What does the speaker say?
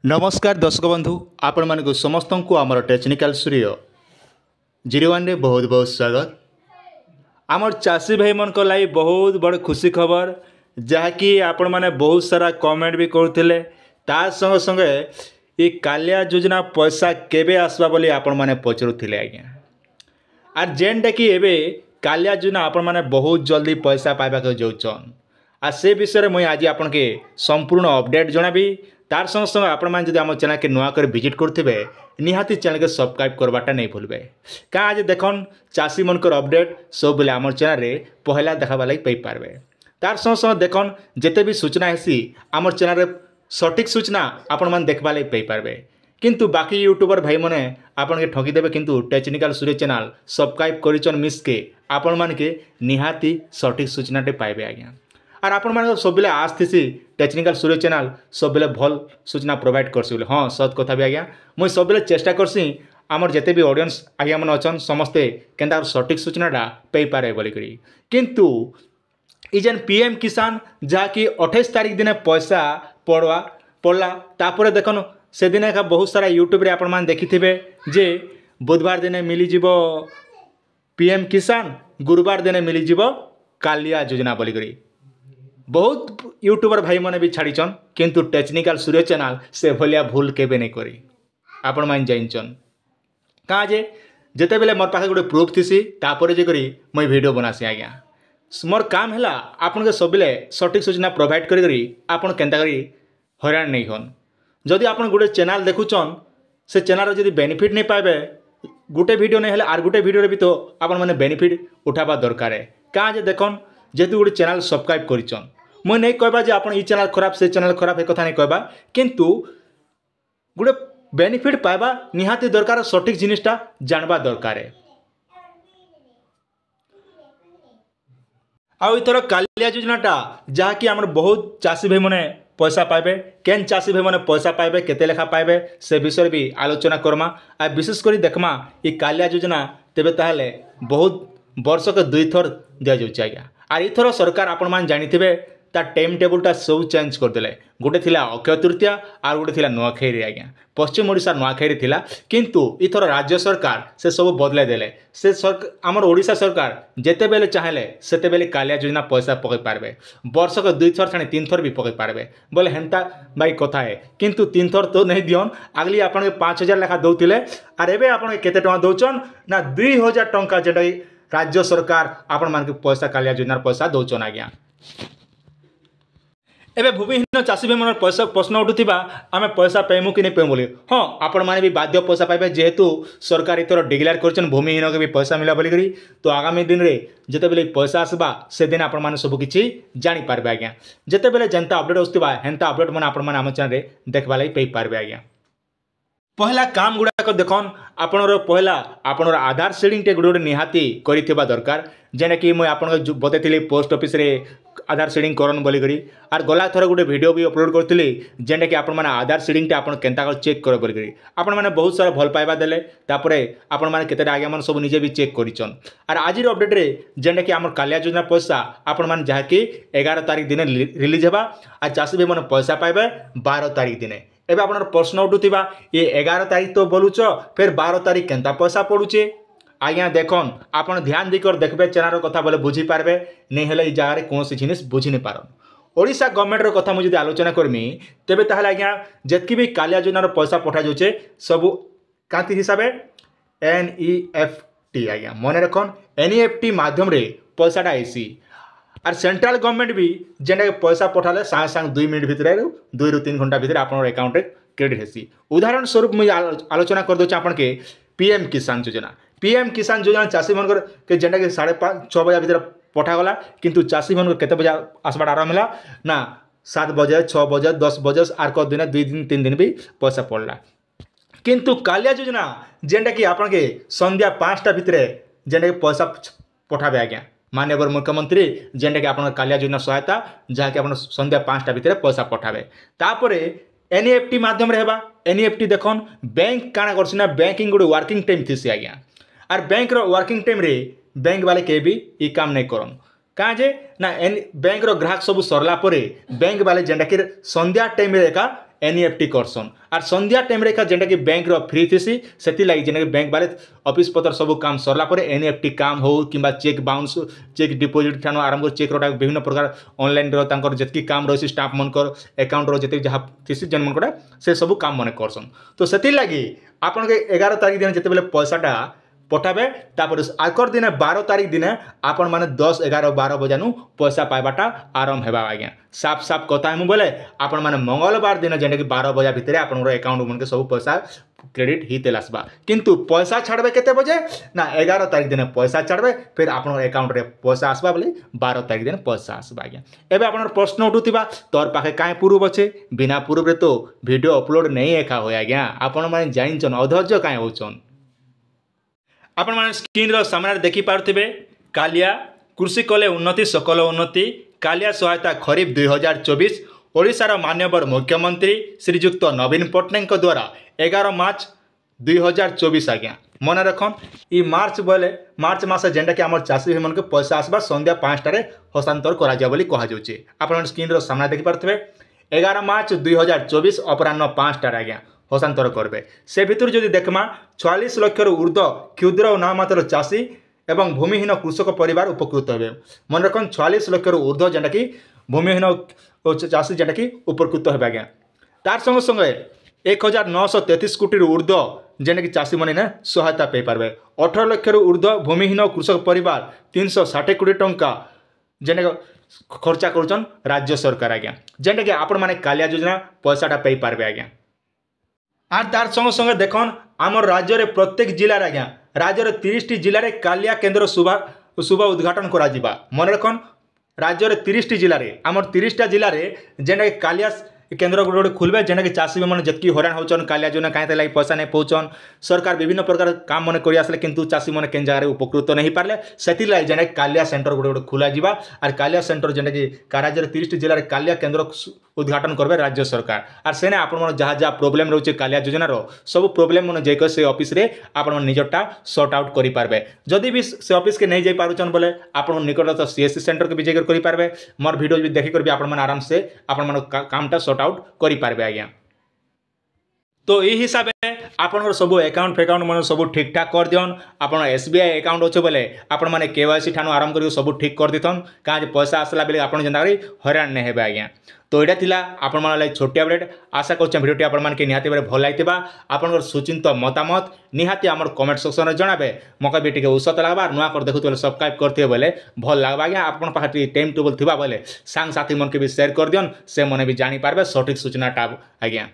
नमस्कार दर्शक बंधु आपण मानक समस्त को आमर टेक्निकल सूर्य 01 रे बहुत बहुत स्वागत। आमर चाषी भाई मन को लाई बहुत बड़ खुशी खबर जहाँकि आपण माने बहुत सारा कमेंट भी करथिले तार संगे संगे ये कालिया योजना पैसा केबे आसबा बोली आपण माने पचरुथिले आज्ञा आर जेनटा कि एबे कालिया योजना आपण माने बहुत जल्दी पैसा पाइबा के जाउछन आ से विषय में मुझे आज आपन के संपूर्ण अपडेट जनाबी तार संगे संगे आपण मैंने जब आम चैनल के नुआ कर विजिट करते निहाती चैनल के सब्सक्राइब करवाटा नहीं भूलबे क्या आज देखन चाषी मनकर अपडेट सब बेले आम चैनल रे पहला देखाबा लगी पाई पारबे। तार संगे संगे देखन जिते भी सूचना हेसी आम चैनल रे सटीक सूचना आपण मैंने देखबा लगी पाई पारबे किंतु बाकी यूट्यूबर भाई मैंने आपन के ठकी देबे किंतु टेक्निकल सूर्य चैनल सब्सक्राइब करिचन मिस के आपण मान के निहाती सटीक सूचना टे पाइबे आज्ञा आर आपण मान सब बेले आस थी टेक्निकल सूर्य चैनल सब बेले भल सूचना प्रोवाइड करसी बोले हाँ सत कथा भी आज्ञा मुझे सब बेले चेष्टा करसी आमर जिते भी ऑडियंस आज्ञा मन अच्छन समस्ते केन्ता सटीक सूचनाटा पाई पारे बोलिकरी किंतु ई जेन पीएम किसान जहाँकि 28 तारीख दिन पैसा पड़ला तापर देखन से दिन का बहुत सारा यूट्यूब रे आपण मान देखिथिबे जे बुधवार दिन मिली जीवो पीएम किसान गुरुवार दिन मिली जीवो कालिया योजना बोलिकरी बहुत यूट्यूबर भाई मैंने भी छाड़ीचन किंतु टेक्निकल सूर्य चैनल से भलिया भूल केबे नहीं करी आपण मान जानचन कहाँ जे जिते बेले मोर पाखे गोटे प्रूफ थीसी तापर जे करी मुई वीडियो बनासी आज्ञा मोर काम है आपन के सब बेले सटीक सूचना प्रोवाइड करी आपन केनता करी हैरान नहीं हन जदि आपन गोटे चैनल देखुचन से चैनल जदि बेनिफिट नहीं पाइबे गोटे वीडियो नहीं हेले आर गोटे वीडियो रे भी तो आपन माने बेनिफिट उठाबा दरकार है कहाँ जे देखन जेतु गोटे चैनल सब्सक्राइब करिचन मुझे नहीं कहबा जे आपन ई चैनल खराब से चैनल खराब एक कथा नहीं कहबा किंतु गोटे बेनिफिट पाइबा निहाती दरकार सटीक जिनिसटा जानबा दरकार है। आउ इथर कालिया योजनाटा जहाँकि आमर बहुत चाषी भाई मैंने पैसा पाइबे केन चाषी भाई मैंने पैसा पाइबे केते लेखा पाइबे से विषय भी आलोचना करमा आ विशेष कर देखमा ये कालिया योजना तेबे ताहले बहुत वर्ष के 2 थर दिया जाउछ आज्ञा आर इथर सरकार आपण मान जानिथिबे ता टाइम टेबुलटा सब चेंज करदेले गोटे थिला अक्षय तृतीया आर गोटे थिला नुआखाई रे आज्ञा पश्चिम ओडिशा नुआखाई थिला किंतु इथर राज्य सरकार से सब बदलाई देले से आमर ओडिशा सरकार जेते बेले चाहेले सेते बेले कालिया योजना पैसा पकई पारबे वर्ष के 2 थर छाणी 3 थर भी पकई पारबे बोले हेंता भाई कथा है किंतु 3 थर तो नहीं दियन अगली आपन 5000 लेखा दउतिले आर एबे आपन केते टका दउचन ना 2000 टंका जेटा राज्य सरकार आपण मान के पैसा कालिया योजना पैसा दौचन आज्ञा एबे भूमिहीन चाषी भाई मन पैसा प्रश्न उठुवा आम पैसा पेमु कि नहीं पेमु बोली हाँ आपण मैंने भी बाध्य पैसा पाइबे जेहेतु सरकार इथर डिक्लेयर कर भूमिहीन के भी पैसा मिला बोलिकी तो आगामी दिन में जिते बेले पैसा आसबा से दिन आपण मैंने सब किसी जानीपारे आज्ञा जिते बेले जेनता अपडेट आसुवा हेन्ता अपडेट मैंने आपण मैंने आम चैनल देखा लगी पाई पारबे आज्ञा पहला काम गुड़ाक देखन आपणर पहला आपणर आधार सीडिंग टे गुड़े निहाती करिथिबा दरकार जेना कि मुझे आपन बतैली पोस्ट ऑफिस रे आधार सीडिंग करन बोलिकरी आर गला थर गोटे वीडियो भी अपलोड करथिली जेना कि आपण माने आधार सीडिंग टे आपण केनता कर चेक कर बोलिकरी आपण माने बहुत सारा भल पाइबा देले तापरे आपण माने केतेटा आज्ञा मन सब निजे भी चेक करिचन आर आजिर अपडेट रे जेना कि हमर कालिया योजना पैसा आपण माने जहा कि 11 तारिख दिन रिलीज हेबा आ चाषी भाई मन पैसा पाइबे 12 तारिख दिन एबे आपन प्रश्न उठुवा ये 11 तारीख तो बोलुच फिर 12 तारीख केनता पैसा पड़ुचे आज्ञा देखन आपन ध्यान देकर देखबे चैनल कथा बोले बुझी पारबे नहीं हेले ई जगह कौन जिनिस बुझी नहीं पारन ओडिशा गवर्नमेंट रो कथा मुझे आलोचना करमी तेबे ताहले आज्ञा जतकी भी कालिया योजना रो पैसा पठा जाउचे सब कांति हिसाबे NEFT आज्ञा मन रखन NEFT माध्यम रे पैसाटा आईसी आर सेंट्रल गवर्नमेंट भी जेना पैसा पठाले सांगे सांगे 2 मिनट भितर 2 ରୁ 3 घंटा भितर आपन अकाउंट रे क्रेडिट हेसी उदाहरण स्वरूप मुझे आलोचना कर दोचे आपन के पीएम किसान योजना चाषी मन के जेना कि 5:30-6 बजे भितर पठागला किंतु चाषी मन केते बजे आसबार आरंभ होला ना 7 बजे 6 बजे 10 बजे आर को दिन 2 दिन 3 दिन भी पैसा पड़ला किंतु कालिया योजना जेना कि आपन के संध्या 5टा भितर जेना कि पैसा पठाबे आज्ञा माननीय मुख्यमंत्री जेनटा कि आपन कालिया योजना सहायता जहाँ कि आप संध्या 5टा भितर पैसा पठाबे तापरे NEFT माध्यम रे हेबा NEFT देखन बैंक काना करछि ना बैंकिंग गोटे वर्किंग टाइम थीसी आज्ञा आर बैंक रो वर्किंग टाइम रे बैंक वाले के भी ई काम नहीं करन कहाँ जे ना बैंक रो ग्राहक सब सरला परे बैंक वाले जेनटा कि संध्या टाइम रे एका एनईएफटी करसन। आर संध्या टाइम रे जेनटा कि बैंक रो फ्री थीसी सेति लागि जेना कि बैंक बाले ऑफिस पत्र सब काम सरला पर एनईएफटी काम हो किंबा चेक बाउंस चेक डिपोजिट ठानो आरंभ कर चेक रोटा विभिन्न प्रकार ऑनलाइन रो तांकर जतकी काम रही स्टाफ मनकर अकाउंट रो जते जहा थीसी जन मनकर से सब काम मने करसन। तो सेति लागि आपन के 11 तारिख दिन जते बेले पैसाटा पठाबे तापर आकर दिन 12 तारिख दिन आपण माने 10 11 12 बजानु पैसा पाइबाटा आरंभ हेबा आज्ञा। साफ साफ कथा हम बोले आपण माने मंगलवार दिन जेने कि 12 बजा भितरे आपण अकाउंट मन के सब पैसा क्रेडिट ही तेल आसबा। किंतु पैसा छाड़बे केते बजे ना 11 तारिख दिन पैसा छाड़बे फिर आपण अकाउंट रे पैसा आसबा बोले 12 तारिख दिन पैसा आसबा आज्ञा। एबे आपण प्रश्न उठुतिबा तोर पाखे काहे प्रूफ अच्छे बिना प्रूफ रे तो वीडियो अपलोड नहीं एका होय आज्ञा। आपण माने जानिचन अधैर्य काहे होचन। आपण माने स्क्रीन रो सामने देखि पारथिबे कालिया कृषि कले उन्नति सकल उन्नति कालिया सहायता खरीफ 2024 ओडिशार मान्यवर मुख्यमंत्री श्रीजुक्त नवीन पट्टनायक द्वारा 11 मार्च 2024 आज्ञा। मन रखन ई मार्च बोले मार्च मास जेंटा कि आमर चाषी भाई मन के पैसा आसबा संध्या 5 टारे हस्तांतर करा जा बोली कहा जाउची। आपण स्क्रीन रो सामने देखि पारथिबे 11 मार्च 2024 अपराह्न 5 टारे आज्ञा हस्तांतर करबे। से भितर जदि देखमा 46 लाख ऊर्ध्व क्षुद्र और नाममात्र चाषी एवं भूमिहीन कृषक परिवार उपकृत हेबे। मन रखन 46 लाख ऊर्ध्व जेंटा कि भूमिहीन चाषी जेंटा कि उपकृत हेबे आज्ञा। तार संगे संगे 1933 कोटी ऊर्ध्व जेंटा कि चाषी माने ने सहायता पे पारबे। 18 लाख ऊर्ध्व भूमिहीन कृषक परिवार 360 कोटी टंका जेंटा खर्चा करुचन राज्य सरकार आज्ञा। जेंटा कि आपण माने कालिया योजना पैसाटा पे पारबे आज्ञा। आर तार संगे संगे देखन आमर राज्य रे प्रत्येक जिला रे आज्ञा राज्य रे 30 जिला रे कालिया केंद्र सुबह उद्घाटन करा जिबा। मन रखन राज्य रे 30 जिला रे आमर 30टा जिला रे जेना कालिया केंद्र गोटे खुलबे जेना कि चाषी मैंने जितकी हैरान होचन कालिया योजना कहीं लगे पैसा नहीं पहुँचन सरकार विभिन्न प्रकार काम मन कर आसले किंतु चाषी मैंने केन जगह उपकृत नहीं पारे से जेना कालिया सेंटर गोटे गोटे खोला जा और कालिया सेंटर जेना कि राज्य 30 जिले में कालिया केंद्र उद्घाटन करबे राज्य सरकार और सेने आपण जहाँ जहाँ प्रोब्लेम रोचे कालिया योजनार सब प्रोब्लेम मन जाकर से ऑफिस रे आपण निजटा सॉर्ट आउट करि पारबे। जदि भी से ऑफिस के नहीं जाई पारुचन बोले आपण निकटस्थ सीएससी सेंटर के भी जाकर करि पारबे। मोर वीडियो भी देखि कर भी आपण आराम से आपण कामटा सॉर्ट आउट करि पारबे आज्ञा। तो यही हिसाब से आपन सब अकाउंट फेकाउंट मन सब ठीक ठाक कर दियन। आपन एसबीआई अकाउंट अच्छे बोले आपण मैंने केवाईसी ठानु आरंभ कर सब ठीक कर देथन कहाँ पैसा आसला बेले आप जेनता हैरान नहीं हेबे आज्ञा। तो यहाँ थिला आपण मन लाइक छोटी अपडेट आशा कर भिडियोटी आपण मानके निहाती भाव भल लगी आपन सुचिंत मतामत निहाती आम कमेंट सेक्शन में जनाबे मका भी टे औसत लगवा नुआ कर देखुए सब्सक्राइब करते बोले भल लगवा आज्ञा। आपन पाखे टाइम टेबल थी बोले सांग साथी मन के भी शेयर कर दियन से मैंने भी जानी पारबे सठिक सूचनाटा आज्ञा।